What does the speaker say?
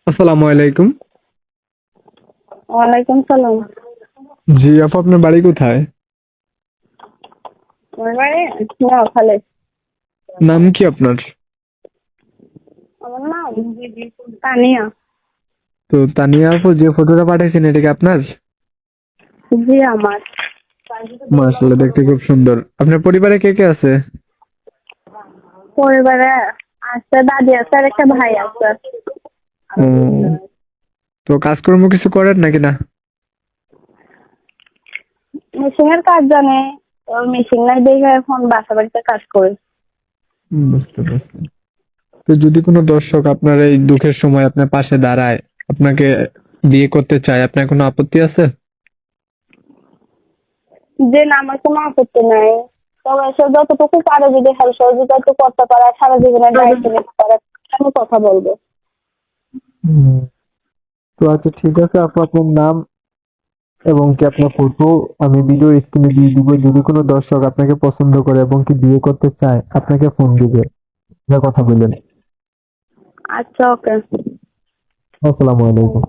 আসসালামু আলাইকুম। ওয়ালাইকুম সালাম। জি আপু, আপনার বাড়ি কোথায়? আমার বাড়ি নোয়াখালী। নাম কি আপনার? আমার নাম তানিয়া। তো তানিয়া আপু, যে ফটোটা পাঠিয়েছেন এটা কি আপনার? জি আমার। মাশাআল্লাহ, দেখতে খুব সুন্দর। আপনার পরিবারে কে কে আছে? পরিবারে আছে দাদি আছে আর একটা ভাই আছে। ও, তো কাজকর্ম কিছু করেন নাকি না? মেশিনের কাজ জানে। মেশিন নাই দেখে এখন বাসা বাড়িতে কাজ করি। বুঝতে পারছি। তো যদি কোনো দর্শক আপনার এই দুঃখের সময় আপনার পাশে দাঁড়ায়, আপনাকে বিয়ে করতে চায়, আপনার কোনো আপত্তি আছে? যে না, আমার কোনো আপত্তি নাই। তবে সে যতটুকু পারে যদি হেল্প সহযোগিতা একটু করতে পারে, সারা জীবনের দায়িত্ব নিতে পারে, আমি কথা বলবো। হুম। তো আচ্ছা, ঠিক আছে আপু, আপনার নাম এবং কি আপনার ফটো আমি ভিডিও স্ক্রিনে দিয়ে দিব। যদি কোনো দর্শক আপনাকে পছন্দ করে এবং কি বিয়ে করতে চায়, আপনাকে ফোন দিবে, যা কথা বললেন। আচ্ছা, ওকে। আসসালামু আলাইকুম।